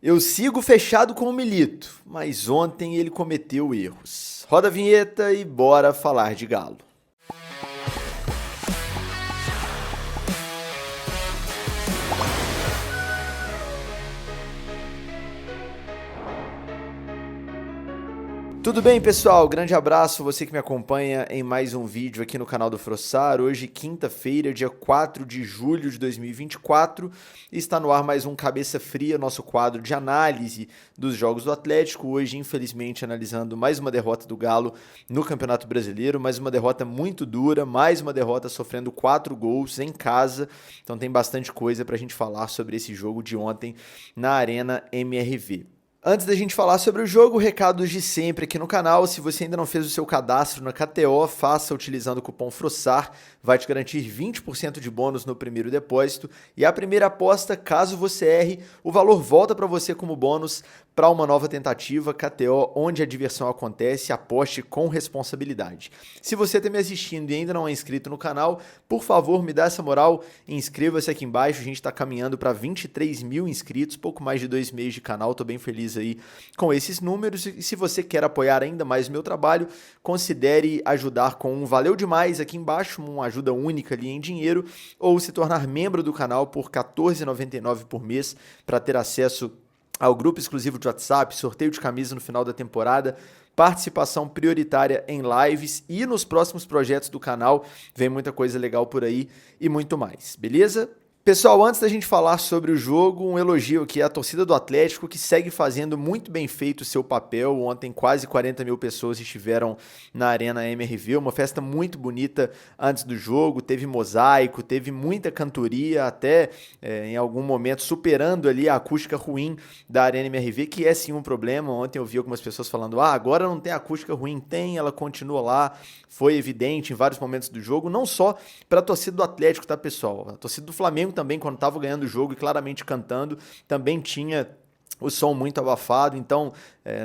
Eu sigo fechado com o Milito, mas ontem ele cometeu erros. Roda a vinheta e bora falar de Galo. Tudo bem, pessoal? Grande abraço, você que me acompanha em mais um vídeo aqui no canal do Frossar. Hoje, quinta-feira, dia 4 de julho de 2024, está no ar mais um Cabeça Fria, nosso quadro de análise dos jogos do Atlético. Hoje, infelizmente, analisando mais uma derrota do Galo no Campeonato Brasileiro, mais uma derrota muito dura, mais uma derrota sofrendo 4 gols em casa. Então tem bastante coisa para a gente falar sobre esse jogo de ontem na Arena MRV. Antes da gente falar sobre o jogo, recados de sempre aqui no canal. Se você ainda não fez o seu cadastro na KTO, faça utilizando o cupom FROSSAR, vai te garantir 20% de bônus no primeiro depósito. E a primeira aposta, caso você erre, o valor volta para você como bônus para uma nova tentativa. KTO, onde a diversão acontece, aposte com responsabilidade. Se você está me assistindo e ainda não é inscrito no canal, por favor, me dá essa moral, inscreva-se aqui embaixo. A gente está caminhando para 23 mil inscritos, pouco mais de 2 meses de canal, estou bem feliz aí com esses números. E se você quer apoiar ainda mais o meu trabalho, considere ajudar com um valeu demais aqui embaixo, uma ajuda única ali em dinheiro, ou se tornar membro do canal por R$ 14,99 por mês para ter acesso ao grupo exclusivo de WhatsApp, sorteio de camisa no final da temporada, participação prioritária em lives e nos próximos projetos do canal. Vem muita coisa legal por aí e muito mais, beleza? Pessoal, antes da gente falar sobre o jogo, um elogio aqui à torcida do Atlético, que segue fazendo muito bem feito o seu papel. Ontem quase 40 mil pessoas estiveram na Arena MRV, uma festa muito bonita antes do jogo, teve mosaico, teve muita cantoria, até em algum momento superando ali a acústica ruim da Arena MRV, que é sim um problema. Ontem eu vi algumas pessoas falando, agora não tem acústica ruim. Tem, ela continua lá, foi evidente em vários momentos do jogo, não só para a torcida do Atlético, tá, pessoal? A torcida do Flamengo também, quando estava ganhando o jogo e claramente cantando, também tinha o som muito abafado, então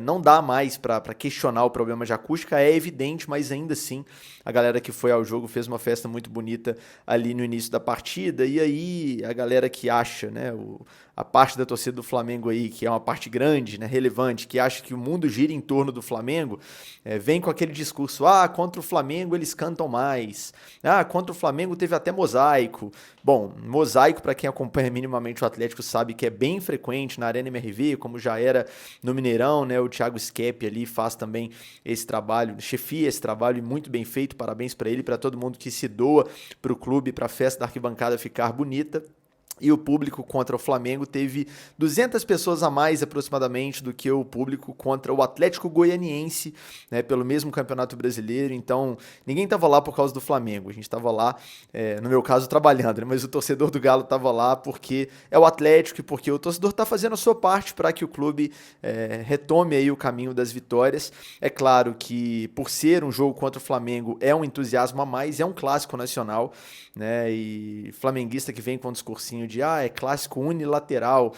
não dá mais para questionar o problema de acústica, é evidente, mas ainda assim a galera que foi ao jogo fez uma festa muito bonita ali no início da partida. E aí a galera que acha, né, a parte da torcida do Flamengo aí, que é uma parte grande, né, relevante, que acha que o mundo gira em torno do Flamengo, vem com aquele discurso, contra o Flamengo eles cantam mais, contra o Flamengo teve até mosaico. Bom, mosaico, para quem acompanha minimamente o Atlético, sabe que é bem frequente na Arena MRV, como já era no Mineirão, né? O Thiago Skepi ali faz também esse trabalho, chefia esse trabalho, e muito bem feito. Parabéns para ele, para todo mundo que se doa para o clube, para a festa da arquibancada ficar bonita. E o público contra o Flamengo teve 200 pessoas a mais aproximadamente do que o público contra o Atlético Goianiense, né, pelo mesmo Campeonato Brasileiro. Então ninguém estava lá por causa do Flamengo, a gente estava lá, no meu caso, trabalhando, né, mas o torcedor do Galo estava lá porque é o Atlético e porque o torcedor está fazendo a sua parte para que o clube retome aí o caminho das vitórias. É claro que por ser um jogo contra o Flamengo é um entusiasmo a mais, é um clássico nacional, né, e flamenguista que vem com um discursinho de é clássico unilateral,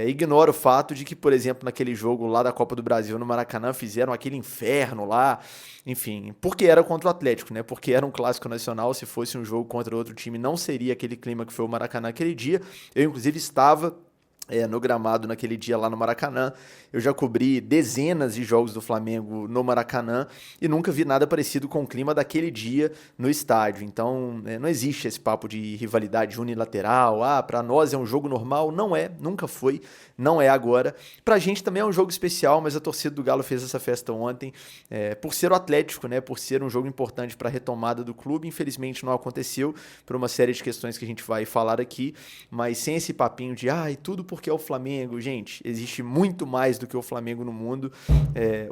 ignora o fato de que, por exemplo, naquele jogo lá da Copa do Brasil no Maracanã fizeram aquele inferno lá, enfim, porque era contra o Atlético, né? Porque era um clássico nacional. Se fosse um jogo contra outro time, não seria aquele clima que foi o Maracanã aquele dia. Eu, inclusive, estava no gramado naquele dia lá no Maracanã. Eu já cobri dezenas de jogos do Flamengo no Maracanã e nunca vi nada parecido com o clima daquele dia no estádio. Então, não existe esse papo de rivalidade unilateral. Para nós é um jogo normal. Não é, nunca foi, não é agora. Pra gente também é um jogo especial, mas a torcida do Galo fez essa festa ontem por ser o Atlético, né? Por ser um jogo importante para a retomada do clube. Infelizmente não aconteceu por uma série de questões que a gente vai falar aqui, mas sem esse papinho de e tudo porque é o Flamengo. Gente, existe muito mais do que o Flamengo no mundo.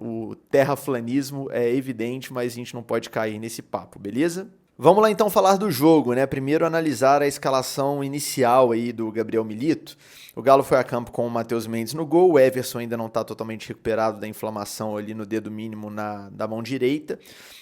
O terraflanismo é evidente, mas a gente não pode cair nesse papo, beleza? Vamos lá então falar do jogo, né? Primeiro analisar a escalação inicial aí do Gabriel Milito. O Galo foi a campo com o Matheus Mendes no gol, o Everson ainda não está totalmente recuperado da inflamação ali no dedo mínimo da mão direita.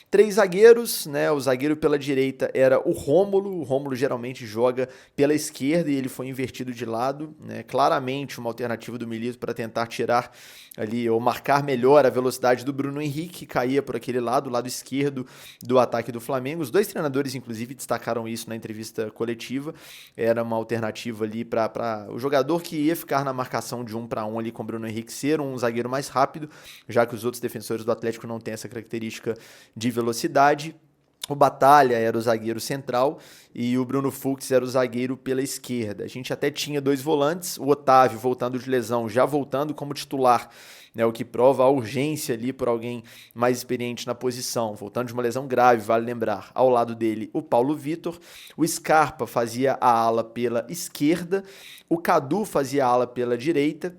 3 zagueiros, né? O zagueiro pela direita era o Rômulo geralmente joga pela esquerda e ele foi invertido de lado, né? Claramente uma alternativa do Milito para tentar tirar ali ou marcar melhor a velocidade do Bruno Henrique, que caía por aquele lado, o lado esquerdo do ataque do Flamengo. Os dois treinadores treinadores, inclusive, destacaram isso na entrevista coletiva. Era uma alternativa ali para o jogador que ia ficar na marcação de 1 para 1 ali com o Bruno Henrique ser um zagueiro mais rápido, já que os outros defensores do Atlético não têm essa característica de velocidade. O Batalha era o zagueiro central e o Bruno Fux era o zagueiro pela esquerda. A gente até tinha 2 volantes, o Otávio voltando de lesão, já voltando como titular, né, o que prova a urgência ali por alguém mais experiente na posição, voltando de uma lesão grave, vale lembrar. Ao lado dele, o Paulo Vitor, o Scarpa fazia a ala pela esquerda, o Cadu fazia a ala pela direita.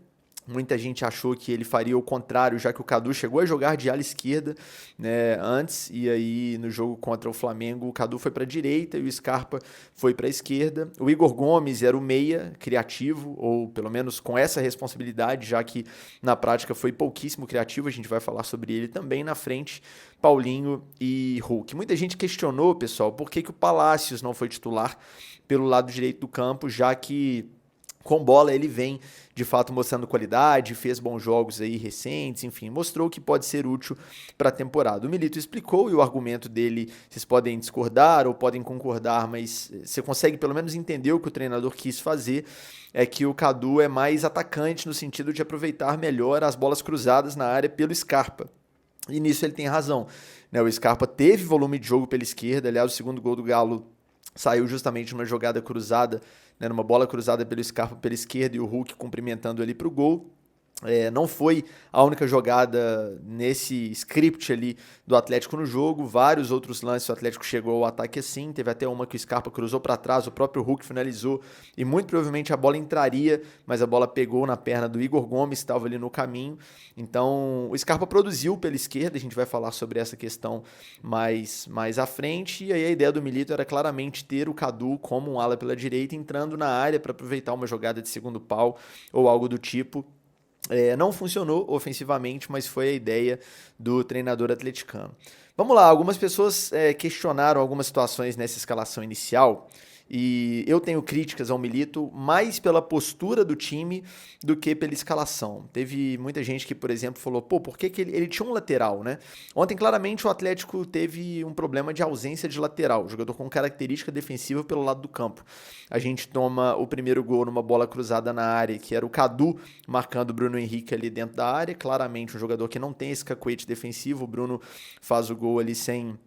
Muita gente achou que ele faria o contrário, já que o Cadu chegou a jogar de ala esquerda, né, antes, e aí no jogo contra o Flamengo o Cadu foi para a direita e o Scarpa foi para a esquerda. O Igor Gomes era o meia criativo, ou pelo menos com essa responsabilidade, já que na prática foi pouquíssimo criativo, a gente vai falar sobre ele também na frente, Paulinho e Hulk. Muita gente questionou, pessoal, por que o Palácios não foi titular pelo lado direito do campo, já que com bola ele vem de fato mostrando qualidade, fez bons jogos aí recentes, enfim, mostrou que pode ser útil para a temporada. O Milito explicou e o argumento dele, vocês podem discordar ou podem concordar, mas você consegue pelo menos entender o que o treinador quis fazer, é que o Cadu é mais atacante no sentido de aproveitar melhor as bolas cruzadas na área pelo Scarpa. E nisso ele tem razão, né? O Scarpa teve volume de jogo pela esquerda, aliás, o segundo gol do Galo saiu justamente numa jogada cruzada, né, numa bola cruzada pelo Scarpa pela esquerda e o Hulk cumprimentando ali para o gol. Não foi a única jogada nesse script ali do Atlético no jogo, vários outros lances o Atlético chegou ao ataque assim, teve até uma que o Scarpa cruzou para trás, o próprio Hulk finalizou e muito provavelmente a bola entraria, mas a bola pegou na perna do Igor Gomes, que estava ali no caminho. Então o Scarpa produziu pela esquerda, a gente vai falar sobre essa questão mais à frente, e aí a ideia do Milito era claramente ter o Cadu como um ala pela direita, entrando na área para aproveitar uma jogada de segundo pau ou algo do tipo. Não funcionou ofensivamente, mas foi a ideia do treinador atleticano. Vamos lá, algumas pessoas questionaram algumas situações nessa escalação inicial e eu tenho críticas ao Milito mais pela postura do time do que pela escalação. Teve muita gente que, por exemplo, falou, por que ele tinha um lateral, né? Ontem, claramente, o Atlético teve um problema de ausência de lateral, jogador com característica defensiva pelo lado do campo. A gente toma o primeiro gol numa bola cruzada na área, que era o Cadu marcando o Bruno Henrique ali dentro da área, claramente um jogador que não tem esse cacuete defensivo, o Bruno faz o gol ali sem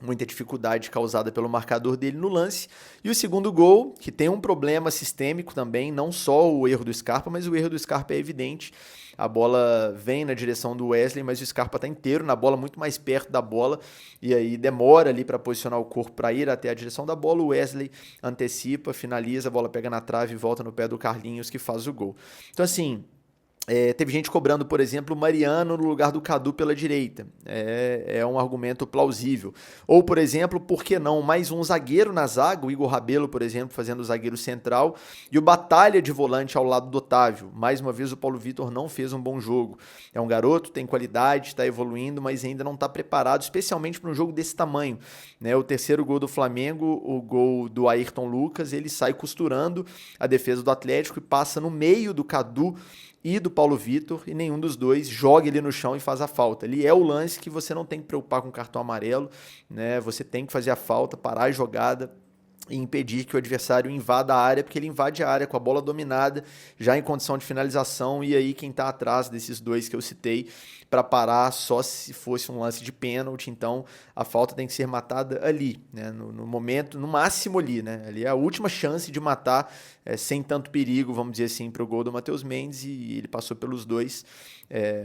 muita dificuldade causada pelo marcador dele no lance. E o segundo gol, que tem um problema sistêmico também, não só o erro do Scarpa, mas o erro do Scarpa é evidente. A bola vem na direção do Wesley, mas o Scarpa está inteiro na bola, muito mais perto da bola, e aí demora ali para posicionar o corpo para ir até a direção da bola. O Wesley antecipa, finaliza, a bola pega na trave e volta no pé do Carlinhos, que faz o gol. Então assim, teve gente cobrando, por exemplo, o Mariano no lugar do Cadu pela direita. É um argumento plausível. Ou, por exemplo, por que não mais um zagueiro na zaga, o Igor Rabelo, por exemplo, fazendo o zagueiro central, e o Batalha de volante ao lado do Otávio. Mais uma vez, o Paulo Vitor não fez um bom jogo. É um garoto, tem qualidade, está evoluindo, mas ainda não está preparado, especialmente para um jogo desse tamanho, né? O terceiro gol do Flamengo, o gol do Ayrton Lucas, ele sai costurando a defesa do Atlético e passa no meio do Cadu e do Paulo Vitor, e nenhum dos dois joga ele no chão e faz a falta. Ali é o lance que você não tem que preocupar com o cartão amarelo, né? Você tem que fazer a falta, parar a jogada e impedir que o adversário invada a área, porque ele invade a área com a bola dominada, já em condição de finalização, e aí quem está atrás desses dois que eu citei para parar só se fosse um lance de pênalti. Então a falta tem que ser matada ali, né? No momento, no máximo ali, né? Ali é a última chance de matar sem tanto perigo, vamos dizer assim, para o gol do Matheus Mendes, e ele passou pelos dois.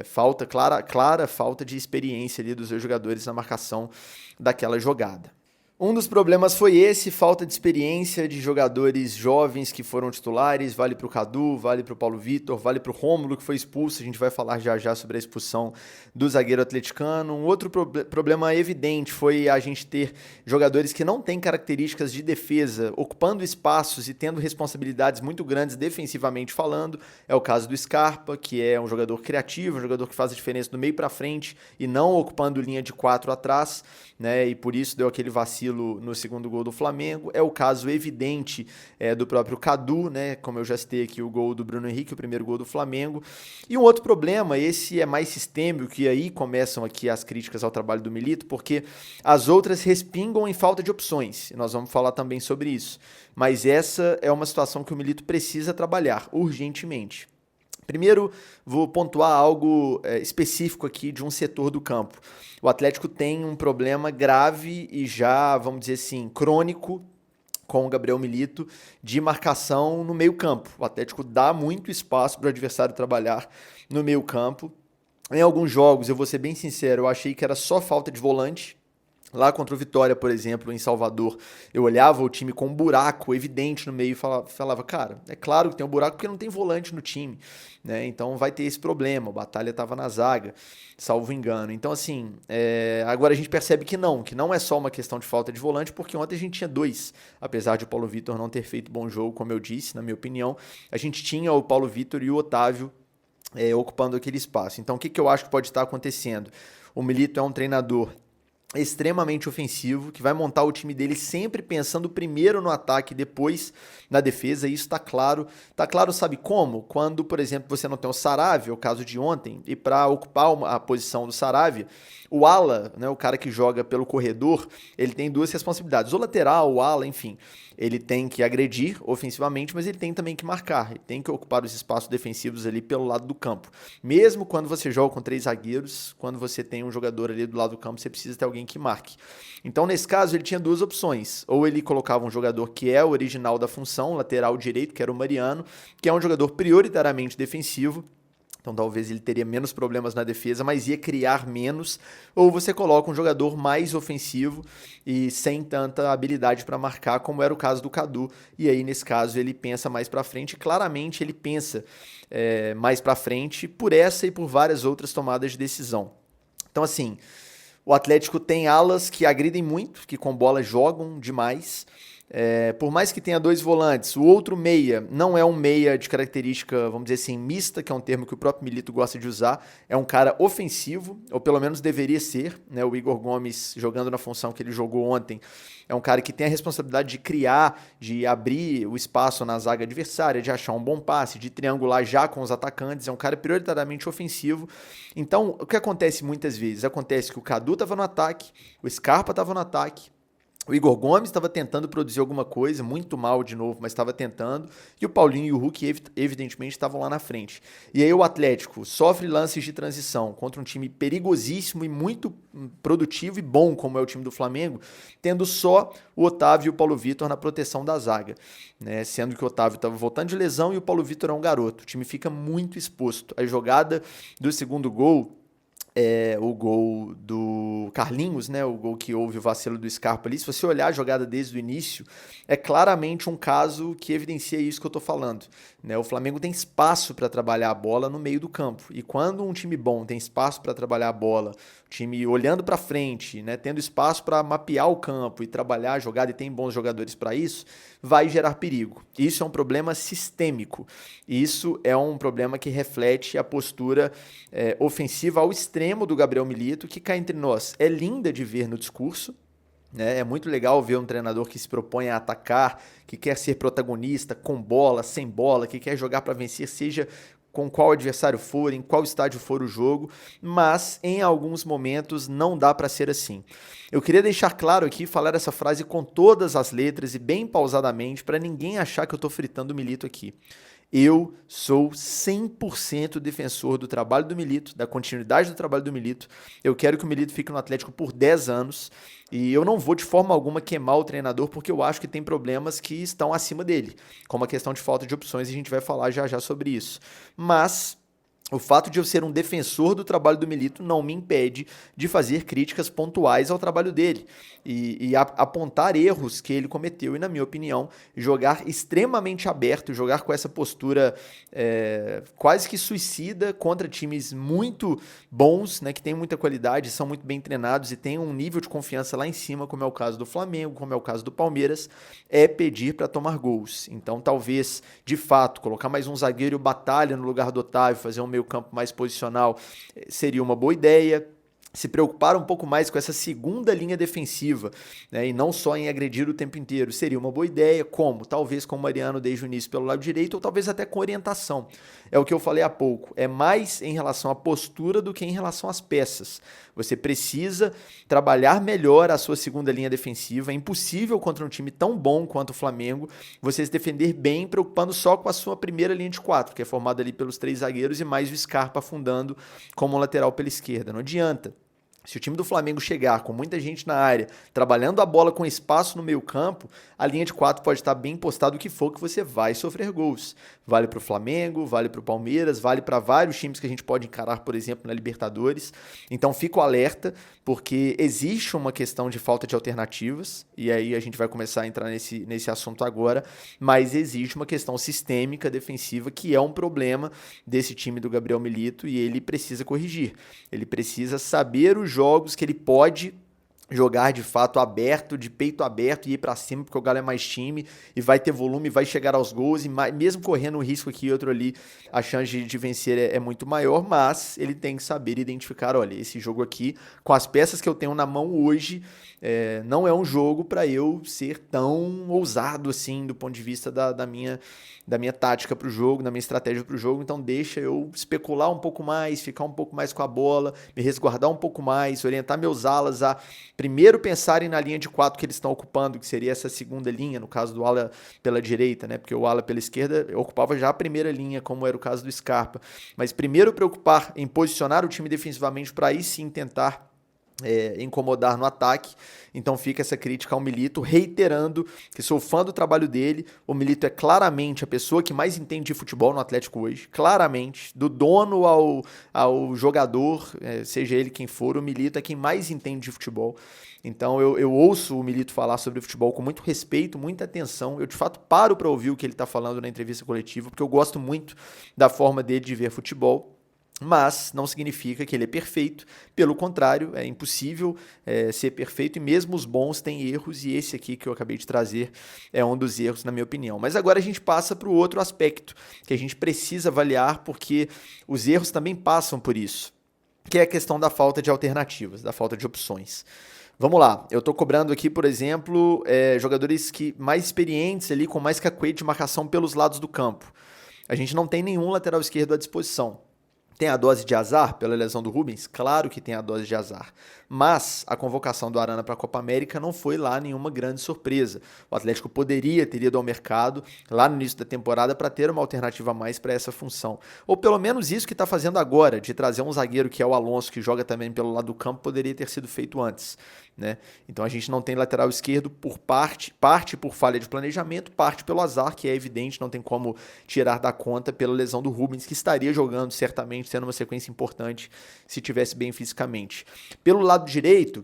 Falta, clara falta de experiência ali dos dois jogadores na marcação daquela jogada. Um dos problemas foi esse, falta de experiência de jogadores jovens que foram titulares, vale para o Cadu, vale para o Paulo Vitor, vale para o Rômulo, que foi expulso, a gente vai falar já sobre a expulsão do zagueiro atleticano. Um outro problema evidente foi a gente ter jogadores que não têm características de defesa, ocupando espaços e tendo responsabilidades muito grandes defensivamente falando. É o caso do Scarpa, que é um jogador criativo, um jogador que faz a diferença do meio para frente e não ocupando linha de 4 atrás, né? E por isso deu aquele vacilo vacilo no segundo gol do Flamengo. É o caso evidente do próprio Cadu, né? Como eu já citei aqui, o gol do Bruno Henrique, o primeiro gol do Flamengo. E um outro problema, esse é mais sistêmico, que aí começam aqui as críticas ao trabalho do Milito, porque as outras respingam em falta de opções. E nós vamos falar também sobre isso. Mas essa é uma situação que o Milito precisa trabalhar urgentemente. Primeiro, vou pontuar algo específico aqui de um setor do campo. O Atlético tem um problema grave e já, vamos dizer assim, crônico com o Gabriel Milito de marcação no meio-campo. O Atlético dá muito espaço para o adversário trabalhar no meio-campo. Em alguns jogos, eu vou ser bem sincero, eu achei que era só falta de volante. Lá contra o Vitória, por exemplo, em Salvador, eu olhava o time com um buraco evidente no meio e falava, cara, é claro que tem um buraco porque não tem volante no time, né? Então vai ter esse problema, o Batalha estava na zaga, salvo engano. Então assim, agora a gente percebe que não é só uma questão de falta de volante, porque ontem a gente tinha dois, apesar de o Paulo Vitor não ter feito bom jogo, como eu disse, na minha opinião, a gente tinha o Paulo Vitor e o Otávio ocupando aquele espaço. Então o que eu acho que pode estar acontecendo? O Milito é um treinador extremamente ofensivo, que vai montar o time dele sempre pensando primeiro no ataque e depois na defesa, e isso tá claro. Tá claro, sabe como? Quando, por exemplo, você não tem o Saravia, o caso de ontem, e para ocupar a posição do Saravia, o ala, né, o cara que joga pelo corredor, ele tem duas responsabilidades. O lateral, o ala, enfim, ele tem que agredir ofensivamente, mas ele tem também que marcar, ele tem que ocupar os espaços defensivos ali pelo lado do campo. Mesmo quando você joga com 3 zagueiros, quando você tem um jogador ali do lado do campo, você precisa ter alguém que marque. Então, nesse caso, ele tinha duas opções. Ou ele colocava um jogador que é o original da função, lateral direito, que era o Mariano, que é um jogador prioritariamente defensivo. Então talvez ele teria menos problemas na defesa, mas ia criar menos. Ou você coloca um jogador mais ofensivo e sem tanta habilidade para marcar, como era o caso do Cadu. E aí, nesse caso, ele pensa mais para frente. Claramente ele pensa mais para frente por essa e por várias outras tomadas de decisão. Então assim, o Atlético tem alas que agridem muito, que com bola jogam demais. Por mais que tenha 2 volantes, o outro meia não é um meia de característica, vamos dizer assim, mista, que é um termo que o próprio Milito gosta de usar, é um cara ofensivo, ou pelo menos deveria ser, né? O Igor Gomes, jogando na função que ele jogou ontem, é um cara que tem a responsabilidade de criar, de abrir o espaço na zaga adversária, de achar um bom passe, de triangular já com os atacantes, é um cara prioritariamente ofensivo. Então, o que acontece muitas vezes? Acontece que o Cadu estava no ataque, o Scarpa estava no ataque, o Igor Gomes estava tentando produzir alguma coisa, muito mal de novo, mas estava tentando. E o Paulinho e o Hulk, evidentemente, estavam lá na frente. E aí o Atlético sofre lances de transição contra um time perigosíssimo e muito produtivo e bom, como é o time do Flamengo, tendo só o Otávio e o Paulo Vitor na proteção da zaga, né? Sendo que o Otávio estava voltando de lesão e o Paulo Vitor é um garoto. O time fica muito exposto. A jogada do segundo gol, o gol do Carlinhos, né? O gol que houve o vacilo do Scarpa ali. Se você olhar a jogada desde o início, é claramente um caso que evidencia isso que eu tô falando, né? O Flamengo tem espaço para trabalhar a bola no meio do campo. E quando um time bom tem espaço para trabalhar a bola, time olhando para frente, né, tendo espaço para mapear o campo e trabalhar a jogada e tem bons jogadores para isso, vai gerar perigo. Isso é um problema sistêmico. Isso é um problema que reflete a postura ofensiva ao extremo do Gabriel Milito, que cá entre nós é linda de ver no discurso, né? É muito legal ver um treinador que se propõe a atacar, que quer ser protagonista, com bola, sem bola, que quer jogar para vencer, seja com qual adversário for, em qual estádio for o jogo, mas em alguns momentos não dá para ser assim. Eu queria deixar claro aqui, falar essa frase com todas as letras e bem pausadamente, para ninguém achar que eu estou fritando o Milito aqui. Eu sou 100% defensor do trabalho do Milito, da continuidade do trabalho do Milito. Eu quero que o Milito fique no Atlético por 10 anos e eu não vou de forma alguma queimar o treinador porque eu acho que tem problemas que estão acima dele, como a questão de falta de opções, e a gente vai falar já já sobre isso. Mas o fato de eu ser um defensor do trabalho do Milito não me impede de fazer críticas pontuais ao trabalho dele e apontar erros que ele cometeu e, na minha opinião, jogar extremamente aberto, jogar com essa postura quase que suicida contra times muito bons, né, que têm muita qualidade, são muito bem treinados e têm um nível de confiança lá em cima, como é o caso do Flamengo, como é o caso do Palmeiras, é pedir para tomar gols. Então, talvez, de fato, colocar mais um zagueiro e o Batalha no lugar do Otávio, fazer um meio campo mais posicional, seria uma boa ideia. se preocupar um pouco mais com essa segunda linha defensiva, né, e não só em agredir o tempo inteiro, seria uma boa ideia. Como? Talvez com o Mariano desde o início pelo lado direito, ou talvez até com orientação. É o que eu falei há pouco, é mais em relação à postura do que em relação às peças. Você precisa trabalhar melhor a sua segunda linha defensiva. É impossível contra um time tão bom quanto o Flamengo você se defender bem, preocupando só com a sua primeira linha de quatro, que é formada ali pelos 3 zagueiros e mais o Scarpa afundando como um lateral pela esquerda. Não adianta. Se o time do Flamengo chegar com muita gente na área, trabalhando a bola com espaço no meio campo, a linha de 4 pode estar bem postada o que for que você vai sofrer gols. Vale para o Flamengo, vale para o Palmeiras, vale para vários times que a gente pode encarar, por exemplo, na Libertadores. Então fico alerta, porque existe uma questão de falta de alternativas, e aí a gente vai começar a entrar nesse assunto agora, mas existe uma questão sistêmica defensiva que é um problema desse time do Gabriel Milito, e ele precisa corrigir. Ele precisa saber os jogos que ele pode jogar de fato aberto, de peito aberto e ir pra cima, porque o Galo é mais time e vai ter volume, vai chegar aos gols e mesmo correndo um risco aqui e outro ali, a chance de vencer é muito maior, mas ele tem que saber identificar, olha, esse jogo aqui, com as peças que eu tenho na mão hoje, não é um jogo para eu ser tão ousado assim do ponto de vista da minha tática para o jogo, da minha estratégia para o jogo, então deixa eu especular um pouco mais, ficar um pouco mais com a bola, me resguardar um pouco mais, orientar meus alas a primeiro pensarem na linha de 4 que eles estão ocupando, que seria essa segunda linha, no caso do ala pela direita, né? Porque o ala pela esquerda ocupava já a primeira linha, como era o caso do Scarpa. Mas primeiro preocupar em posicionar o time defensivamente para aí sim tentar incomodar no ataque. Então fica essa crítica ao Milito, reiterando que sou fã do trabalho dele. O Milito é claramente a pessoa que mais entende de futebol no Atlético hoje, claramente, do dono ao jogador, seja ele quem for, o Milito é quem mais entende de futebol. Então eu ouço o Milito falar sobre futebol com muito respeito, muita atenção. Eu de fato paro para ouvir o que ele está falando na entrevista coletiva, porque eu gosto muito da forma dele de ver futebol. Mas não significa que ele é perfeito, pelo contrário, é impossível ser perfeito e mesmo os bons têm erros, e esse aqui que eu acabei de trazer é um dos erros, na minha opinião. Mas agora a gente passa para o outro aspecto que a gente precisa avaliar, porque os erros também passam por isso, que é a questão da falta de alternativas, da falta de opções. Vamos lá, eu estou cobrando aqui, por exemplo, jogadores mais experientes ali, com mais cacuete de marcação pelos lados do campo. A gente não tem nenhum lateral esquerdo à disposição. Tem a dose de azar pela lesão do Rubens? Claro que tem a dose de azar. Mas a convocação do Arana para a Copa América não foi lá nenhuma grande surpresa. O Atlético teria ido ao mercado lá no início da temporada para ter uma alternativa a mais para essa função. Ou pelo menos isso que está fazendo agora, de trazer um zagueiro que é o Alonso, que joga também pelo lado do campo, poderia ter sido feito antes, né? Então a gente não tem lateral esquerdo por parte por falha de planejamento, parte pelo azar, que é evidente, não tem como tirar da conta pela lesão do Rubens, que estaria jogando certamente, tendo uma sequência importante se tivesse bem fisicamente. Pelo lado direito,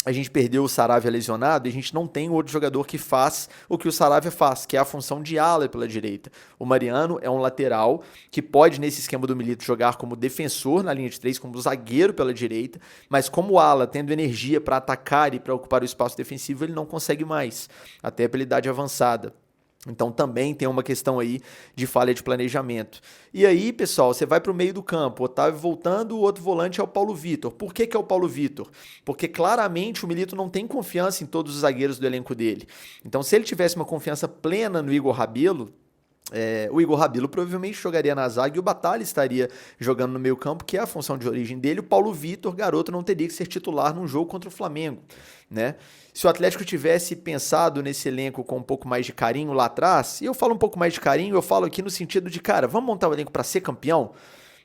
a gente perdeu o Saravia lesionado e a gente não tem outro jogador que faz o que o Saravia faz, que é a função de ala pela direita. O Mariano é um lateral que pode, nesse esquema do Milito, jogar como defensor na linha de 3, como zagueiro pela direita, mas como ala, tendo energia para atacar e para ocupar o espaço defensivo, ele não consegue mais, até pela idade avançada. Então também tem uma questão aí de falha de planejamento. E aí, pessoal, você vai para o meio do campo, o Otávio voltando, o outro volante é o Paulo Vitor. Por que é o Paulo Vitor? Porque claramente o Milito não tem confiança em todos os zagueiros do elenco dele. Então se ele tivesse uma confiança plena no Igor Rabelo, o Igor Rabelo provavelmente jogaria na zaga e o Batalha estaria jogando no meio campo, que é a função de origem dele. O Paulo Vitor, garoto, não teria que ser titular num jogo contra o Flamengo, né? Se o Atlético tivesse pensado nesse elenco com um pouco mais de carinho lá atrás, e eu falo um pouco mais de carinho, eu falo aqui no sentido de, cara, vamos montar o elenco para ser campeão?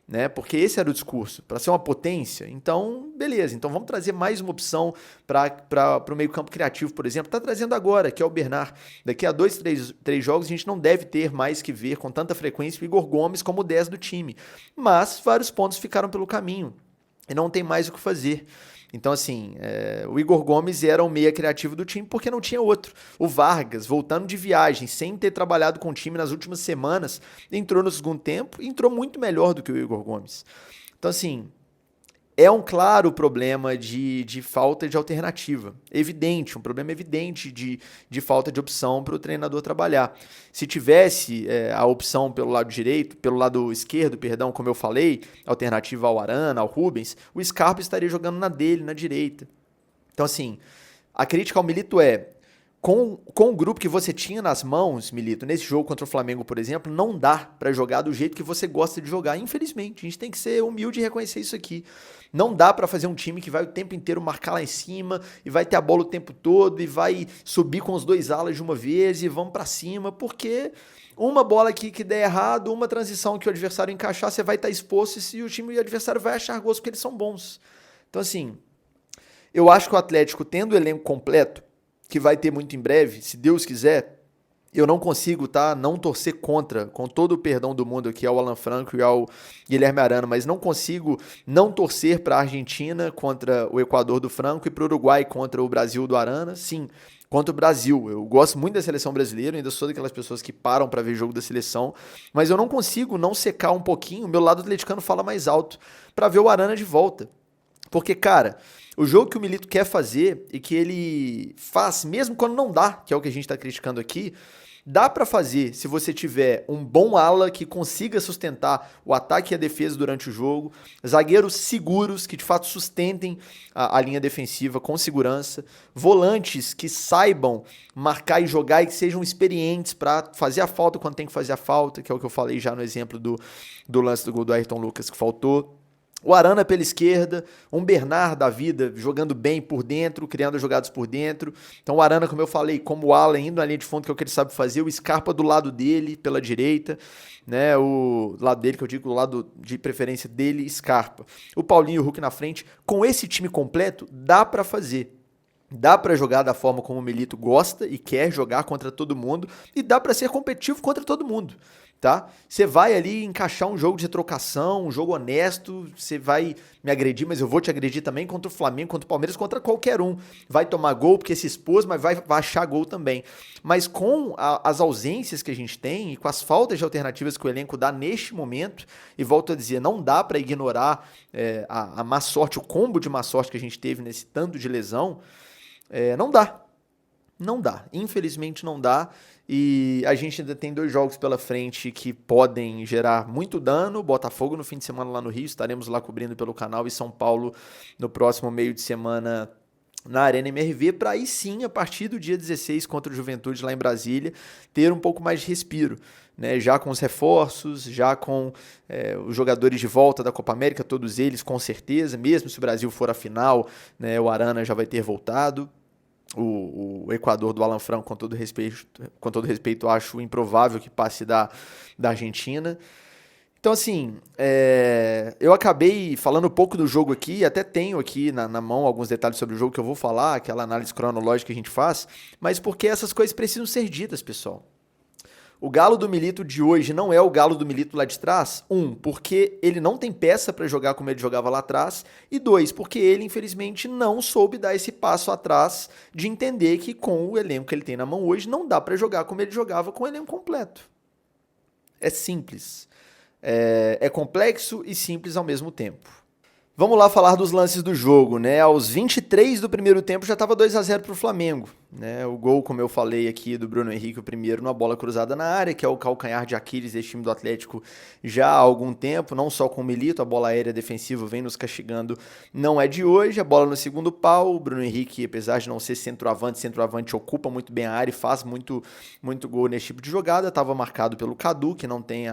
Né? Porque esse era o discurso, para ser uma potência. Então, beleza, então vamos trazer mais uma opção para o meio campo criativo, por exemplo. Está trazendo agora, que é o Bernard. Daqui a 2, 3 jogos a gente não deve ter mais que ver com tanta frequência o Igor Gomes como o 10 do time. Mas vários pontos ficaram pelo caminho e não tem mais o que fazer. Então, assim, o Igor Gomes era o meia criativo do time porque não tinha outro. O Vargas, voltando de viagem, sem ter trabalhado com o time nas últimas semanas, entrou no segundo tempo e entrou muito melhor do que o Igor Gomes. Então, assim, é um claro problema de falta de alternativa. Evidente, um problema evidente de falta de opção para o treinador trabalhar. Se tivesse a opção pelo lado direito, pelo lado esquerdo, perdão, como eu falei, alternativa ao Arana, ao Rubens, o Scarpa estaria jogando na dele, na direita. Então, assim, a crítica ao Milito é, com o grupo que você tinha nas mãos, Milito, nesse jogo contra o Flamengo, por exemplo, não dá pra jogar do jeito que você gosta de jogar. Infelizmente, a gente tem que ser humilde e reconhecer isso aqui. Não dá pra fazer um time que vai o tempo inteiro marcar lá em cima e vai ter a bola o tempo todo e vai subir com os dois alas de uma vez e vamos pra cima, porque uma bola aqui que der errado, uma transição que o adversário encaixar, você vai estar exposto e o time e o adversário vai achar gosto porque eles são bons. Então, assim, eu acho que o Atlético, tendo o elenco completo, que vai ter muito em breve, se Deus quiser, eu não consigo, tá, não torcer contra, com todo o perdão do mundo aqui ao Alan Franco e ao Guilherme Arana, mas não consigo não torcer para a Argentina contra o Equador do Franco e para o Uruguai contra o Brasil do Arana, sim, contra o Brasil. Eu gosto muito da seleção brasileira, ainda sou daquelas pessoas que param para ver jogo da seleção, mas eu não consigo não secar um pouquinho, o meu lado atleticano fala mais alto, para ver o Arana de volta. Porque, cara, o jogo que o Milito quer fazer e que ele faz, mesmo quando não dá, que é o que a gente está criticando aqui, dá para fazer se você tiver um bom ala que consiga sustentar o ataque e a defesa durante o jogo, zagueiros seguros que de fato sustentem a linha defensiva com segurança, volantes que saibam marcar e jogar e que sejam experientes para fazer a falta quando tem que fazer a falta, que é o que eu falei já no exemplo do lance do gol do Ayrton Lucas que faltou. O Arana pela esquerda, um Bernard da vida jogando bem por dentro, criando jogadas por dentro. Então o Arana, como eu falei, como ala, indo na linha de fundo, que é o que ele sabe fazer. O Scarpa do lado dele, pela direita, né? O lado dele, que eu digo, o lado de preferência dele, Scarpa. O Paulinho e o Hulk na frente. Com esse time completo, dá pra fazer. Dá pra jogar da forma como o Milito gosta e quer jogar contra todo mundo. E dá pra ser competitivo contra todo mundo. Tá? Você vai ali encaixar um jogo de trocação, um jogo honesto, você vai me agredir, mas eu vou te agredir também contra o Flamengo, contra o Palmeiras, contra qualquer um. Vai tomar gol porque se expôs, mas vai achar gol também. Mas com as ausências que a gente tem e com as faltas de alternativas que o elenco dá neste momento, e volto a dizer, não dá para ignorar a má sorte, o combo de má sorte que a gente teve nesse tanto de lesão, não dá. Não dá, infelizmente não dá, e a gente ainda tem 2 jogos pela frente que podem gerar muito dano. Botafogo no fim de semana lá no Rio, estaremos lá cobrindo pelo canal, e São Paulo no próximo meio de semana na Arena MRV, para aí sim, a partir do dia 16 contra o Juventude lá em Brasília, ter um pouco mais de respiro, né? Já com os reforços, já com os jogadores de volta da Copa América, todos eles com certeza, mesmo se o Brasil for à final, né, o Arana já vai ter voltado. O Equador do Alan Franco, com todo respeito, acho improvável que passe da Argentina. Então, assim, eu acabei falando um pouco do jogo aqui, até tenho aqui na mão alguns detalhes sobre o jogo que eu vou falar, aquela análise cronológica que a gente faz, mas porque essas coisas precisam ser ditas, pessoal. O Galo do Milito de hoje não é o Galo do Milito lá de trás. 1, porque ele não tem peça para jogar como ele jogava lá atrás. E 2, porque ele, infelizmente, não soube dar esse passo atrás de entender que com o elenco que ele tem na mão hoje, não dá para jogar como ele jogava com o elenco completo. É simples. É complexo e simples ao mesmo tempo. Vamos lá falar dos lances do jogo, né? Aos 23 do primeiro tempo já estava 2-0 para o Flamengo, né? O gol, como eu falei aqui, do Bruno Henrique, o primeiro, numa bola cruzada na área, que é o calcanhar de Aquiles desse time do Atlético já há algum tempo, não só com o Milito, a bola aérea defensiva vem nos castigando, não é de hoje. A bola no segundo pau, o Bruno Henrique, apesar de não ser centroavante ocupa muito bem a área e faz muito gol nesse tipo de jogada. Estava marcado pelo Cadu, que não tem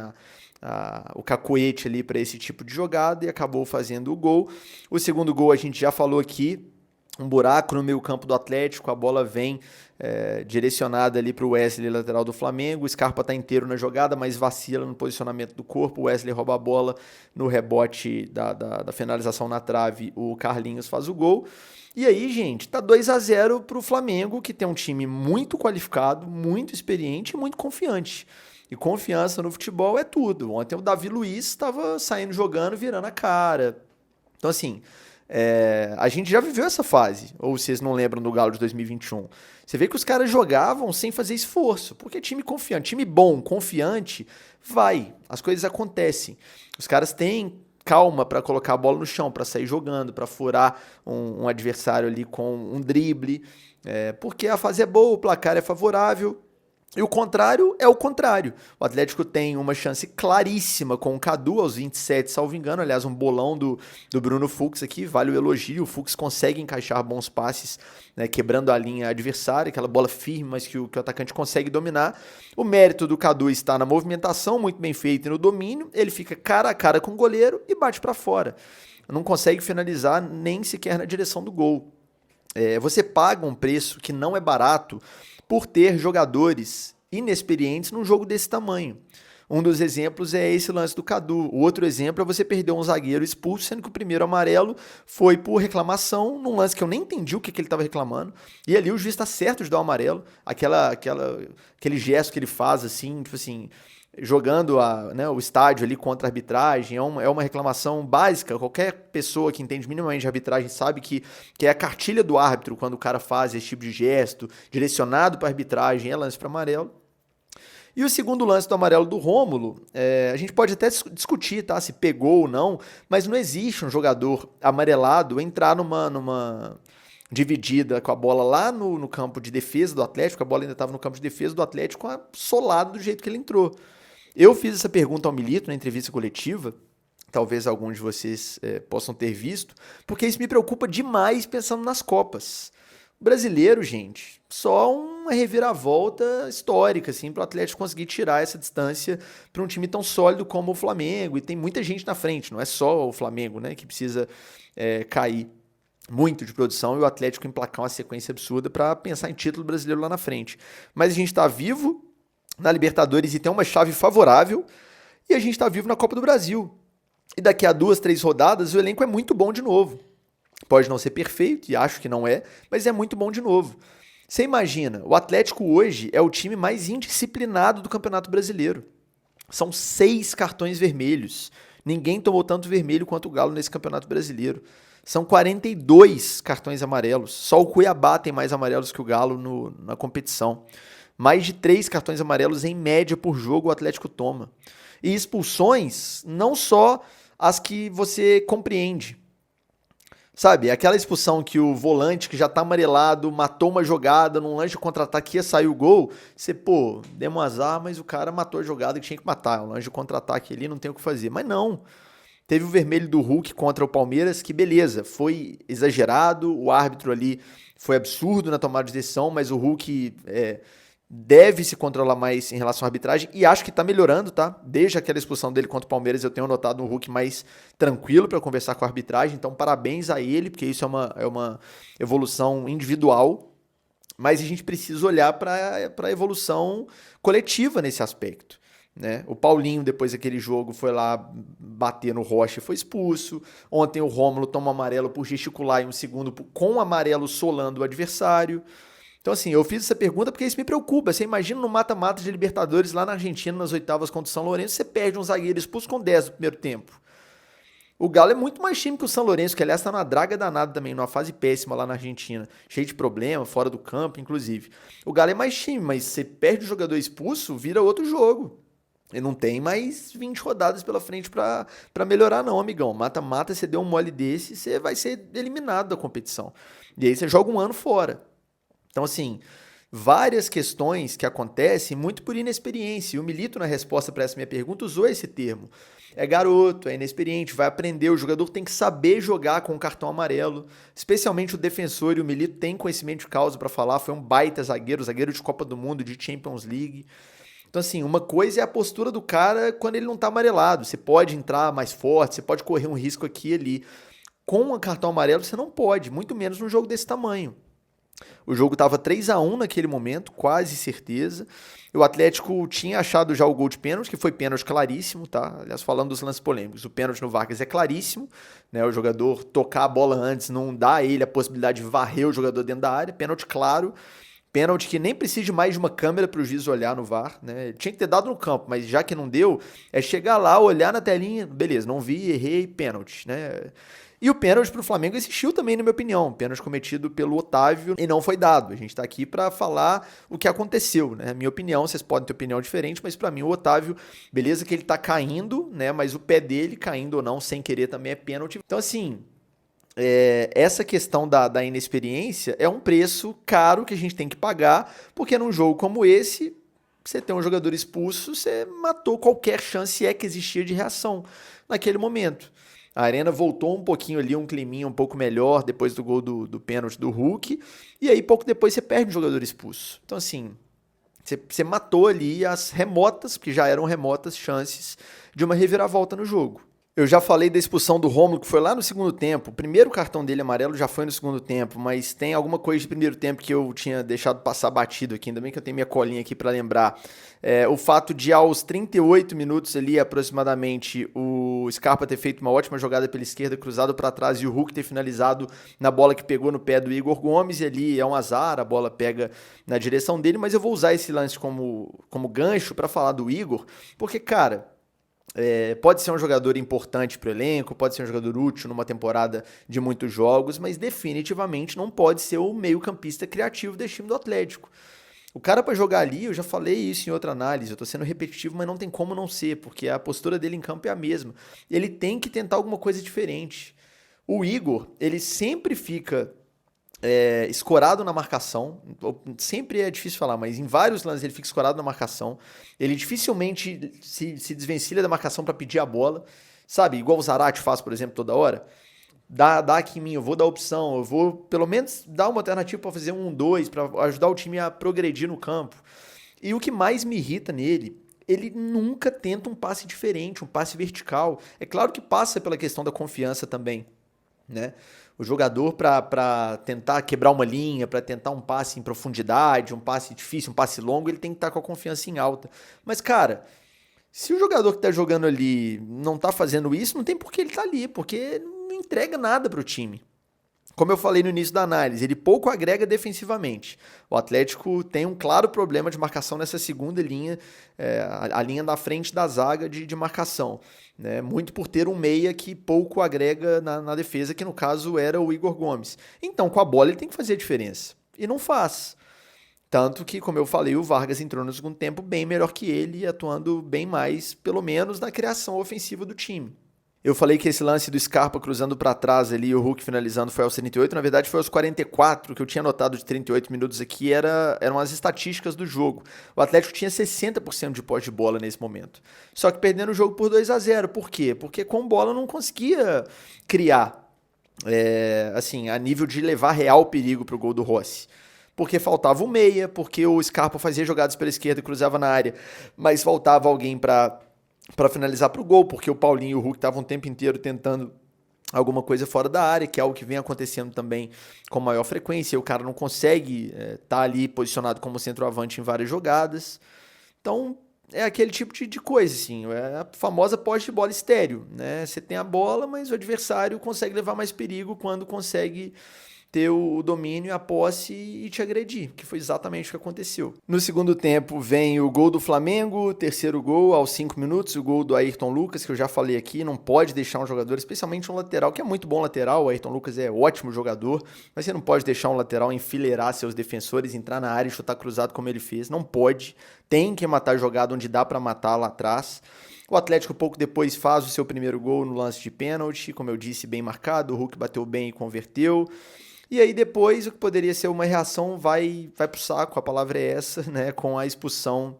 o cacoete ali para esse tipo de jogada, e acabou fazendo o gol. O segundo gol a gente já falou aqui, um buraco no meio campo do Atlético, a bola vem direcionada ali para o Wesley, lateral do Flamengo. O Scarpa está inteiro na jogada, mas vacila no posicionamento do corpo. O Wesley rouba a bola no rebote da finalização na trave, o Carlinhos faz o gol. E aí, gente, tá 2-0 para o Flamengo, que tem um time muito qualificado, muito experiente e muito confiante. E confiança no futebol é tudo. Ontem o Davi Luiz estava saindo jogando, virando a cara. Então, assim, a gente já viveu essa fase. Ou vocês não lembram do Galo de 2021? Você vê que os caras jogavam sem fazer esforço. Porque time confiante, time bom, confiante, vai. As coisas acontecem. Os caras têm calma para colocar a bola no chão, para sair jogando, para furar um adversário ali com um drible, porque a fase é boa, o placar é favorável. E o contrário é o contrário. O Atlético tem uma chance claríssima com o Cadu aos 27, salvo engano. Aliás, um bolão do Bruno Fux aqui, vale o elogio. O Fux consegue encaixar bons passes, né, quebrando a linha adversária, aquela bola firme, mas que o atacante consegue dominar. O mérito do Cadu está na movimentação, muito bem feita, e no domínio. Ele fica cara a cara com o goleiro e bate para fora. Não consegue finalizar nem sequer na direção do gol. Você paga um preço que não é barato por ter jogadores inexperientes num jogo desse tamanho. Um dos exemplos é esse lance do Cadu. O outro exemplo é você perder um zagueiro expulso, sendo que o primeiro amarelo foi por reclamação, num lance que eu nem entendi o que ele estava reclamando. E ali o juiz está certo de dar o amarelo. Aquele gesto que ele faz, assim, tipo assim, jogando o estádio ali contra a arbitragem, é uma reclamação básica. Qualquer pessoa que entende minimamente de arbitragem sabe que é a cartilha do árbitro quando o cara faz esse tipo de gesto, direcionado para a arbitragem, é lance para amarelo. E o segundo lance do amarelo do Rômulo, a gente pode até discutir, tá, se pegou ou não, mas não existe um jogador amarelado entrar numa dividida com a bola lá no campo de defesa do Atlético, a bola ainda estava no campo de defesa do Atlético, solado do jeito que ele entrou. Eu fiz essa pergunta ao Milito na entrevista coletiva, talvez alguns de vocês possam ter visto, porque isso me preocupa demais pensando nas Copas. O brasileiro, gente, só uma reviravolta histórica, assim, para o Atlético conseguir tirar essa distância para um time tão sólido como o Flamengo, e tem muita gente na frente, não é só o Flamengo, né, que precisa cair muito de produção e o Atlético emplacar uma sequência absurda para pensar em título brasileiro lá na frente. Mas a gente está vivo na Libertadores e tem uma chave favorável, e a gente está vivo na Copa do Brasil. E daqui a 2, 3 rodadas o elenco é muito bom de novo. Pode não ser perfeito, e acho que não é, mas é muito bom de novo. Você imagina, o Atlético hoje é o time mais indisciplinado do Campeonato Brasileiro. São 6 cartões vermelhos. Ninguém tomou tanto vermelho quanto o Galo nesse Campeonato Brasileiro. São 42 cartões amarelos. Só o Cuiabá tem mais amarelos que o Galo na competição. Mais de 3 cartões amarelos em média por jogo o Atlético toma. E expulsões, não só as que você compreende. Sabe, aquela expulsão que o volante que já tá amarelado, matou uma jogada, num lance de contra-ataque ia sair o gol, você, deu um azar, mas o cara matou a jogada que tinha que matar. Um lance de contra-ataque ali, não tem o que fazer. Mas não. Teve o vermelho do Hulk contra o Palmeiras, que beleza, foi exagerado, o árbitro ali foi absurdo na tomada de decisão, mas o Hulk deve se controlar mais em relação à arbitragem, e acho que tá melhorando, tá? Desde aquela expulsão dele contra o Palmeiras, eu tenho notado um Hulk mais tranquilo para conversar com a arbitragem, então parabéns a ele, porque isso é uma evolução individual, mas a gente precisa olhar para a evolução coletiva nesse aspecto, né? O Paulinho, depois daquele jogo, foi lá bater no Rocha e foi expulso. Ontem o Rômulo toma amarelo por gesticular em um segundo com o amarelo solando o adversário. Então, assim, eu fiz essa pergunta porque isso me preocupa. Você imagina no mata-mata de Libertadores lá na Argentina, nas oitavas contra o São Lourenço, você perde um zagueiro expulso com 10 no primeiro tempo. O Galo é muito mais time que o São Lourenço, que aliás está numa draga danada também, numa fase péssima lá na Argentina, cheio de problema, fora do campo, inclusive. O Galo é mais time, mas você perde o jogador expulso, vira outro jogo. E não tem mais 20 rodadas pela frente para melhorar não, amigão. Mata-mata, você deu um mole desse, você vai ser eliminado da competição. E aí você joga um ano fora. Então, assim, várias questões que acontecem muito por inexperiência. E o Milito, na resposta para essa minha pergunta, usou esse termo. É garoto, é inexperiente, vai aprender. O jogador tem que saber jogar com o cartão amarelo. Especialmente o defensor, e o Milito tem conhecimento de causa para falar. Foi um baita zagueiro de Copa do Mundo, de Champions League. Então, assim, uma coisa é a postura do cara quando ele não tá amarelado. Você pode entrar mais forte, você pode correr um risco aqui e ali. Com o cartão amarelo, você não pode, muito menos num jogo desse tamanho. O jogo estava 3-1 naquele momento, quase certeza. O Atlético tinha achado já o gol de pênalti, que foi pênalti claríssimo, tá? Aliás, falando dos lances polêmicos, o pênalti no Vargas é claríssimo, né? O jogador tocar a bola antes não dá a ele a possibilidade de varrer o jogador dentro da área, pênalti claro. Pênalti que nem precisa de mais de uma câmera para o juiz olhar no VAR, né? Tinha que ter dado no campo, mas já que não deu, é chegar lá, olhar na telinha, beleza, não vi, errei, pênalti, né? E o pênalti para o Flamengo existiu também, na minha opinião. Pênalti cometido pelo Otávio e não foi dado. A gente está aqui para falar o que aconteceu, né? Minha opinião, vocês podem ter opinião diferente, mas para mim o Otávio, beleza que ele está caindo, né? Mas o pé dele, caindo ou não, sem querer, também é pênalti. Então, assim, essa questão da inexperiência é um preço caro que a gente tem que pagar, porque num jogo como esse, você tem um jogador expulso, você matou qualquer chance, se é que existia, de reação naquele momento. A Arena voltou um pouquinho ali, um climinha um pouco melhor depois do gol do pênalti do Hulk, e aí pouco depois você perde um jogador expulso. Então, assim, você matou ali as remotas, porque já eram remotas, chances de uma reviravolta no jogo. Eu já falei da expulsão do Rômulo, que foi lá no segundo tempo. O primeiro cartão dele amarelo já foi no segundo tempo, mas tem alguma coisa de primeiro tempo que eu tinha deixado passar batido aqui, ainda bem que eu tenho minha colinha aqui para lembrar. O fato de aos 38 minutos ali, aproximadamente, o Scarpa ter feito uma ótima jogada pela esquerda, cruzado para trás, e o Hulk ter finalizado na bola que pegou no pé do Igor Gomes, e ali é um azar, a bola pega na direção dele, mas eu vou usar esse lance como gancho para falar do Igor, porque, cara... pode ser um jogador importante para o elenco, pode ser um jogador útil numa temporada de muitos jogos, mas definitivamente não pode ser o meio-campista criativo desse time do Atlético. O cara para jogar ali, eu já falei isso em outra análise, eu tô sendo repetitivo, mas não tem como não ser, porque a postura dele em campo é a mesma. Ele tem que tentar alguma coisa diferente. O Igor, ele sempre fica escorado na marcação, sempre é difícil falar, mas em vários lances ele fica escorado na marcação, ele dificilmente se desvencilha da marcação para pedir a bola, sabe, igual o Zarate faz, por exemplo, toda hora. Dá aqui em mim, eu vou dar opção, eu vou pelo menos dar uma alternativa para fazer 1-2, para ajudar o time a progredir no campo. E o que mais me irrita nele, ele nunca tenta um passe diferente, um passe vertical. É claro que passa pela questão da confiança também, né? O jogador, para tentar quebrar uma linha, para tentar um passe em profundidade, um passe difícil, um passe longo, ele tem que estar com a confiança em alta. Mas, cara, se o jogador que está jogando ali não está fazendo isso, não tem por que ele tá ali, porque não entrega nada para o time. Como eu falei no início da análise, ele pouco agrega defensivamente. O Atlético tem um claro problema de marcação nessa segunda linha, a linha da frente da zaga de marcação. Né? Muito por ter um meia que pouco agrega na defesa, que no caso era o Igor Gomes. Então, com a bola, ele tem que fazer a diferença. E não faz. Tanto que, como eu falei, o Vargas entrou no segundo tempo bem melhor que ele, atuando bem mais, pelo menos, na criação ofensiva do time. Eu falei que esse lance do Scarpa cruzando para trás ali, o Hulk finalizando, foi aos 38. Na verdade, foi aos 44, que eu tinha anotado de 38 minutos aqui, eram as estatísticas do jogo. O Atlético tinha 60% de posse de bola nesse momento. Só que perdendo o jogo por 2-0. Por quê? Porque com bola não conseguia criar, assim, a nível de levar real perigo para o gol do Rossi. Porque faltava o meia, porque o Scarpa fazia jogadas pela esquerda e cruzava na área, mas faltava alguém para finalizar para o gol, porque o Paulinho e o Hulk estavam o tempo inteiro tentando alguma coisa fora da área, que é algo que vem acontecendo também com maior frequência, e o cara não consegue estar ali posicionado como centroavante em várias jogadas. Então, é aquele tipo de coisa, assim, é a famosa posse de bola estéreo, né? Você tem a bola, mas o adversário consegue levar mais perigo quando consegue ter o domínio e a posse e te agredir, que foi exatamente o que aconteceu. No segundo tempo vem o gol do Flamengo, terceiro gol aos 5 minutos, o gol do Ayrton Lucas, que eu já falei aqui, não pode deixar um jogador, especialmente um lateral, que é muito bom lateral, o Ayrton Lucas é ótimo jogador, mas você não pode deixar um lateral enfileirar seus defensores, entrar na área e chutar cruzado como ele fez, não pode, tem que matar a jogada onde dá para matar lá atrás. O Atlético pouco depois faz o seu primeiro gol no lance de pênalti, como eu disse, bem marcado, o Hulk bateu bem e converteu. E aí depois o que poderia ser uma reação vai pro saco, a palavra é essa, né, com a expulsão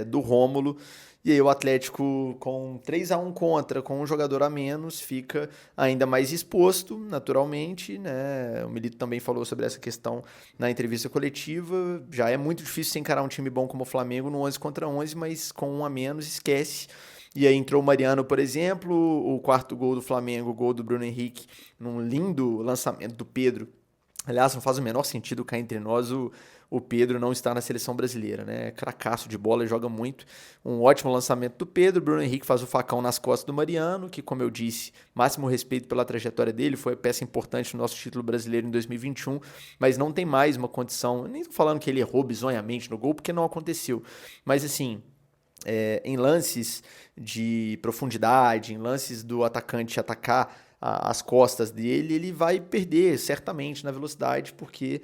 do Rômulo. E aí o Atlético com 3-1 contra, com um jogador a menos, fica ainda mais exposto, naturalmente, né? O Milito também falou sobre essa questão na entrevista coletiva. Já é muito difícil você encarar um time bom como o Flamengo no 11 contra 11, mas com um a menos esquece. E aí entrou o Mariano, por exemplo, o quarto gol do Flamengo, o gol do Bruno Henrique, num lindo lançamento do Pedro, Aliás, não faz o menor sentido cá entre nós o Pedro não estar na seleção brasileira, né? É cracaço de bola, joga muito. Um ótimo lançamento do Pedro. Bruno Henrique faz o facão nas costas do Mariano, que, como eu disse, máximo respeito pela trajetória dele, foi peça importante no nosso título brasileiro em 2021, mas não tem mais uma condição. Nem tô falando que ele errou bizonhamente no gol, porque não aconteceu. Mas assim, em lances de profundidade, em lances do atacante atacar as costas dele, ele vai perder certamente na velocidade, porque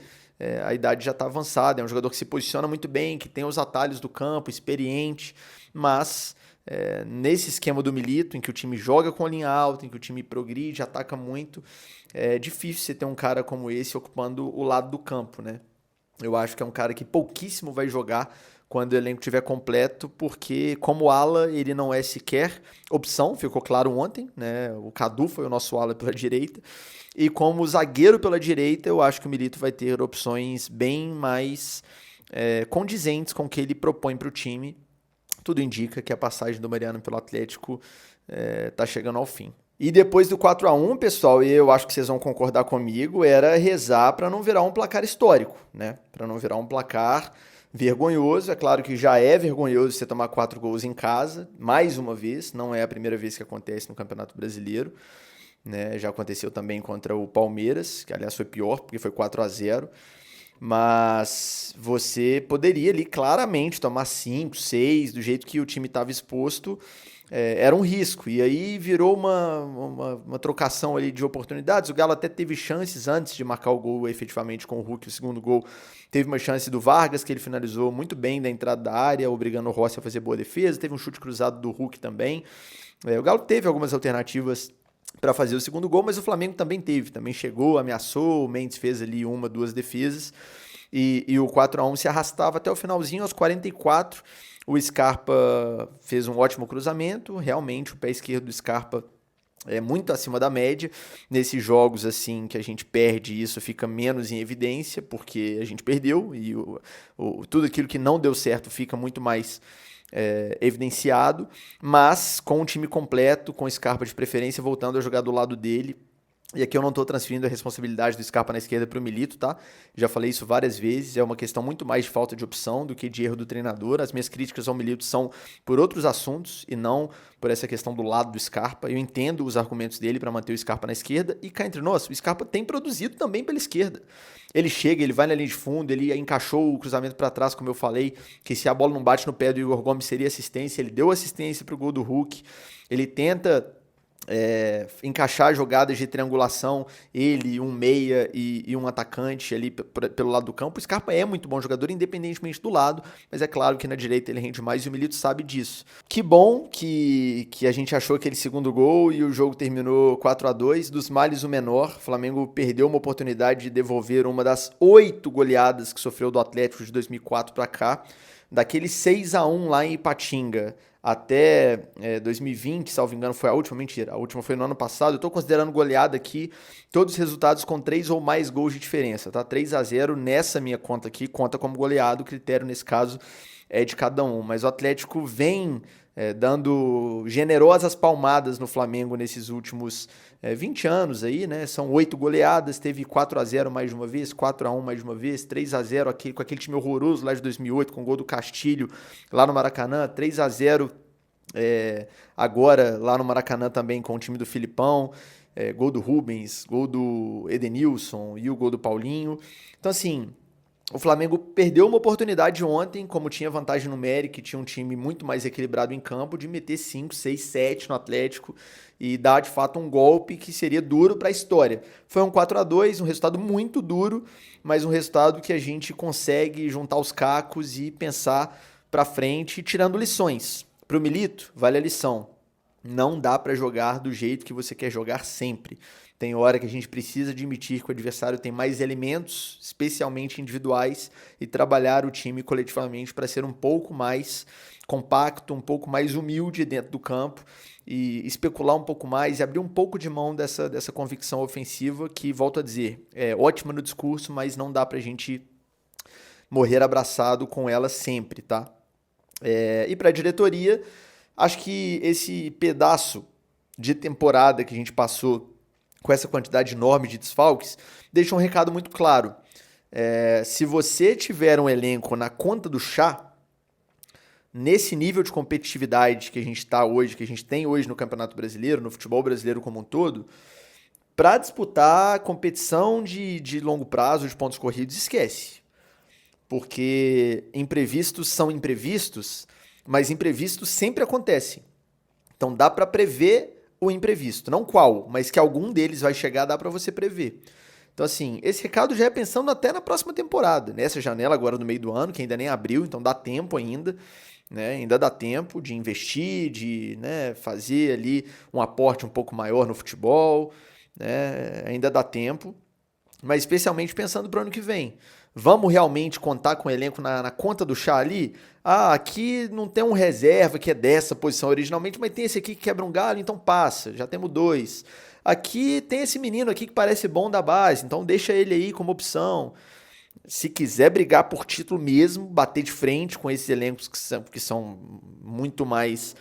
a idade já está avançada. É um jogador que se posiciona muito bem, que tem os atalhos do campo, experiente, mas nesse esquema do Milito, em que o time joga com a linha alta, em que o time progride, ataca muito, é difícil você ter um cara como esse ocupando o lado do campo, né? Eu acho que é um cara que pouquíssimo vai jogar quando o elenco estiver completo, porque como ala ele não é sequer opção, ficou claro ontem, né? O Cadu foi o nosso ala pela direita, e como zagueiro pela direita, eu acho que o Milito vai ter opções bem mais condizentes com o que ele propõe para o time. Tudo indica que a passagem do Mariano pelo Atlético está chegando ao fim. E depois do 4-1, pessoal, e eu acho que vocês vão concordar comigo, era rezar para não virar um placar histórico, né? Para não virar um placar vergonhoso. É claro que já é vergonhoso você tomar 4 gols em casa, mais uma vez, não é a primeira vez que acontece no Campeonato Brasileiro, né? Já aconteceu também contra o Palmeiras, que aliás foi pior, porque foi 4-0. Mas você poderia ali claramente tomar 5, 6, do jeito que o time estava exposto, era um risco. E aí virou uma trocação ali de oportunidades. O Galo até teve chances antes de marcar o gol efetivamente com o Hulk, o segundo gol. Teve uma chance do Vargas, que ele finalizou muito bem da entrada da área, obrigando o Rossi a fazer boa defesa. Teve um chute cruzado do Hulk também. O Galo teve algumas alternativas para fazer o segundo gol, mas o Flamengo também teve, também chegou, ameaçou, o Mendes fez ali 1, 2 defesas, e o 4-1 se arrastava até o finalzinho, aos 44, o Scarpa fez um ótimo cruzamento, realmente o pé esquerdo do Scarpa é muito acima da média. Nesses jogos assim que a gente perde, isso fica menos em evidência, porque a gente perdeu, e tudo aquilo que não deu certo fica muito mais evidenciado, mas com o time completo, com o Scarpa de preferência voltando a jogar do lado dele. E aqui eu não estou transferindo a responsabilidade do Scarpa na esquerda para o Milito, tá? Já falei isso várias vezes, é uma questão muito mais de falta de opção do que de erro do treinador. As minhas críticas ao Milito são por outros assuntos e não por essa questão do lado do Scarpa. Eu entendo os argumentos dele para manter o Scarpa na esquerda, e cá entre nós, o Scarpa tem produzido também pela esquerda. Ele chega, ele vai na linha de fundo, ele encaixou o cruzamento para trás, como eu falei, que se a bola não bate no pé do Igor Gomes seria assistência. Ele deu assistência para o gol do Hulk. Ele tenta encaixar jogadas de triangulação, ele, um meia e um atacante ali pelo lado do campo. O Scarpa é muito bom jogador, independentemente do lado, mas é claro que na direita ele rende mais, e o Milito sabe disso. Que bom que a gente achou aquele segundo gol e o jogo terminou 4-2, dos males o menor. O Flamengo perdeu uma oportunidade de devolver uma das 8 goleadas que sofreu do Atlético de 2004 para cá. Daquele 6-1 lá em Ipatinga até 2020, salvo engano, foi a última, mentira, a última foi no ano passado. Eu estou considerando goleada aqui todos os resultados com 3 ou mais gols de diferença, tá? 3-0 nessa minha conta aqui, conta como goleado, o critério nesse caso é de cada um. Mas o Atlético vem dando generosas palmadas no Flamengo nesses últimos 20 anos aí, né? São 8 goleadas, teve 4-0 mais de uma vez, 4-1 mais de uma vez, 3-0 com aquele time horroroso lá de 2008, com o gol do Castilho lá no Maracanã, 3-0 agora lá no Maracanã também com o time do Filipão, gol do Rubens, gol do Edenilson e o gol do Paulinho. Então assim, o Flamengo perdeu uma oportunidade ontem, como tinha vantagem numérica e tinha um time muito mais equilibrado em campo, de meter 5, 6, 7 no Atlético e dar de fato um golpe que seria duro para a história. Foi um 4-2, um resultado muito duro, mas um resultado que a gente consegue juntar os cacos e pensar para frente, tirando lições. Para o Milito, vale a lição. Não dá para jogar do jeito que você quer jogar sempre. Tem hora que a gente precisa admitir que o adversário tem mais elementos, especialmente individuais, e trabalhar o time coletivamente para ser um pouco mais compacto, um pouco mais humilde dentro do campo, e especular um pouco mais e abrir um pouco de mão dessa convicção ofensiva que, volto a dizer, é ótima no discurso, mas não dá para a gente morrer abraçado com ela sempre, tá? E para a diretoria, acho que esse pedaço de temporada que a gente passou com essa quantidade enorme de desfalques, deixa um recado muito claro. Se você tiver um elenco na conta do chá, nesse nível de competitividade que a gente está hoje, que a gente tem hoje no Campeonato Brasileiro, no futebol brasileiro como um todo, para disputar competição de longo prazo, de pontos corridos, esquece. Porque imprevistos são imprevistos, mas imprevistos sempre acontecem. Então dá para prever o imprevisto, não qual, mas que algum deles vai chegar, dá para você prever. Então assim, esse recado já é pensando até na próxima temporada, nessa janela agora no meio do ano, que ainda nem abriu, então dá tempo ainda, né? Ainda dá tempo de investir, de, né, fazer ali um aporte um pouco maior no futebol, né? Ainda dá tempo, mas especialmente pensando para o ano que vem. Vamos realmente contar com o elenco na conta do chá ali? Ah, aqui não tem um reserva que é dessa posição originalmente, mas tem esse aqui que quebra um galho, então passa, já temos 2. Aqui tem esse menino aqui que parece bom da base, então deixa ele aí como opção. Se quiser brigar por título mesmo, bater de frente com esses elencos que são muito mais,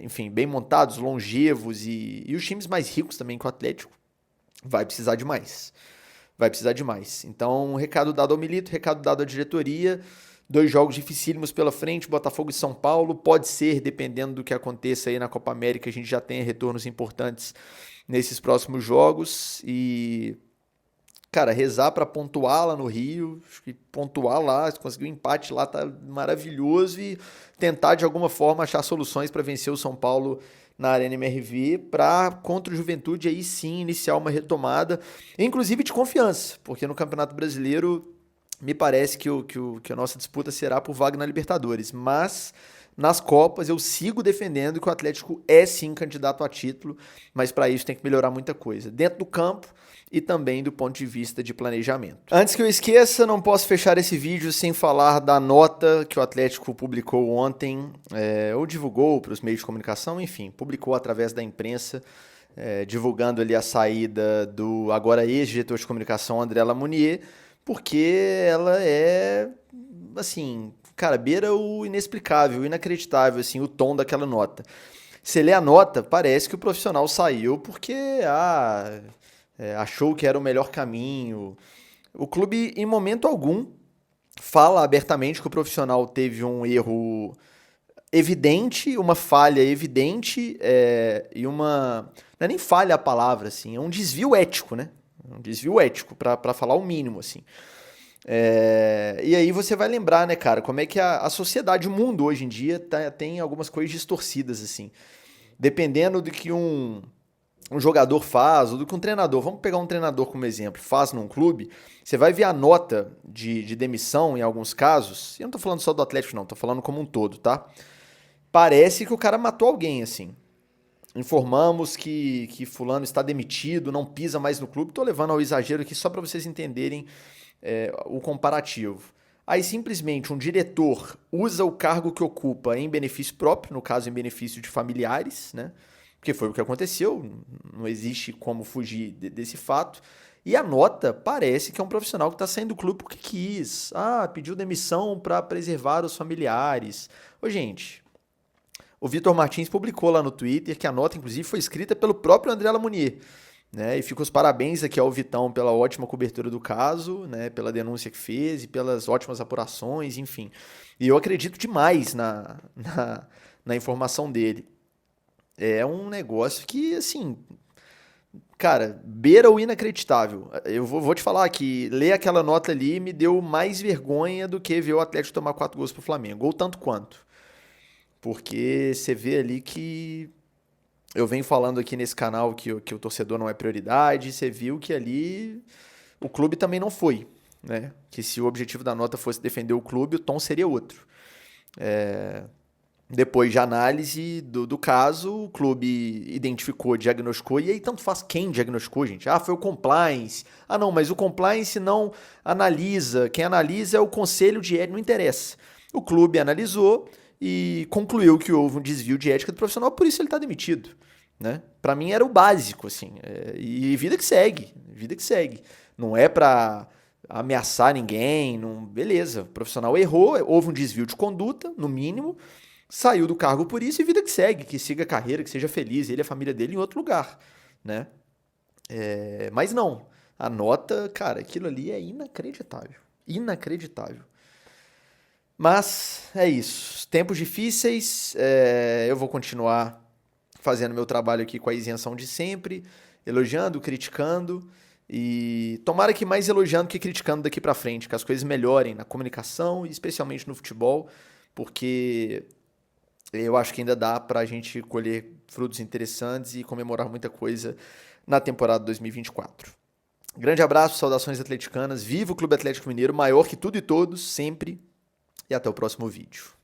enfim, bem montados, longevos e os times mais ricos também que o Atlético, vai precisar de mais. Vai precisar de mais. Então, recado dado ao Milito, recado dado à diretoria. 2 jogos dificílimos pela frente, Botafogo e São Paulo. Pode ser, dependendo do que aconteça aí na Copa América, a gente já tenha retornos importantes nesses próximos jogos. E, cara, rezar para pontuar lá no Rio. Acho que pontuar lá, se conseguir um empate lá, tá maravilhoso. E tentar, de alguma forma, achar soluções para vencer o São Paulo na Arena MRV, para contra o Juventude aí sim iniciar uma retomada, inclusive de confiança, porque no Campeonato Brasileiro me parece que a nossa disputa será por vaga na Libertadores, mas nas Copas eu sigo defendendo que o Atlético é sim candidato a título, mas para isso tem que melhorar muita coisa, dentro do campo e também do ponto de vista de planejamento. Antes que eu esqueça, não posso fechar esse vídeo sem falar da nota que o Atlético publicou ontem, ou divulgou para os meios de comunicação, enfim, publicou através da imprensa, divulgando ali a saída do agora ex-diretor de comunicação André Lamounier, porque ela é, assim, cara, beira o inexplicável, o inacreditável, assim, o tom daquela nota. Você lê a nota, parece que o profissional saiu porque, achou que era o melhor caminho. O clube, em momento algum, fala abertamente que o profissional teve um erro evidente, uma falha evidente, e uma... Não é nem falha a palavra, assim, é um desvio ético, né? Um desvio ético, pra falar o mínimo, assim. E aí você vai lembrar, né, cara, como é que a sociedade, o mundo hoje em dia tem algumas coisas distorcidas, assim. Dependendo do que um jogador faz, ou do que um treinador, vamos pegar um treinador como exemplo, faz num clube, você vai ver a nota de demissão em alguns casos, e eu não tô falando só do Atlético não, tô falando como um todo, tá? Parece que o cara matou alguém, assim. Informamos que fulano está demitido, não pisa mais no clube, tô levando ao exagero aqui só para vocês entenderem o comparativo. Aí simplesmente um diretor usa o cargo que ocupa em benefício próprio, no caso em benefício de familiares, né? Porque foi o que aconteceu, não existe como fugir desse fato. E a nota parece que é um profissional que está saindo do clube porque quis. Pediu demissão para preservar os familiares. Ô, gente, o Vitor Martins publicou lá no Twitter que a nota, inclusive, foi escrita pelo próprio André Lamounier. Né? E fica os parabéns aqui ao Vitão pela ótima cobertura do caso, né? Pela denúncia que fez e pelas ótimas apurações, enfim. E eu acredito demais na informação dele. É um negócio que, assim, cara, beira o inacreditável. Eu vou te falar que ler aquela nota ali me deu mais vergonha do que ver o Atlético tomar 4 gols pro Flamengo, ou tanto quanto. Porque você vê ali que eu venho falando aqui nesse canal que o torcedor não é prioridade, você viu que ali o clube também não foi, né? Que se o objetivo da nota fosse defender o clube, o tom seria outro. Depois de análise do caso, o clube identificou, diagnosticou, e aí tanto faz quem diagnosticou, gente. Foi o compliance. Não, mas o compliance não analisa. Quem analisa é o conselho de ética, não interessa. O clube analisou e concluiu que houve um desvio de ética do profissional, por isso ele está demitido. Né? Para mim era o básico, assim. E vida que segue, vida que segue. Não é para ameaçar ninguém, não, beleza. O profissional errou, houve um desvio de conduta, no mínimo, saiu do cargo por isso e vida que segue, que siga a carreira, que seja feliz, ele e a família dele em outro lugar, né? Mas não, a nota, cara, aquilo ali é inacreditável. Inacreditável. Mas é isso. Tempos difíceis, eu vou continuar fazendo meu trabalho aqui com a isenção de sempre, elogiando, criticando e tomara que mais elogiando que criticando daqui pra frente, que as coisas melhorem na comunicação e especialmente no futebol, porque eu acho que ainda dá pra gente colher frutos interessantes e comemorar muita coisa na temporada 2024. Grande abraço, saudações atleticanas, viva o Clube Atlético Mineiro, maior que tudo e todos, sempre, e até o próximo vídeo.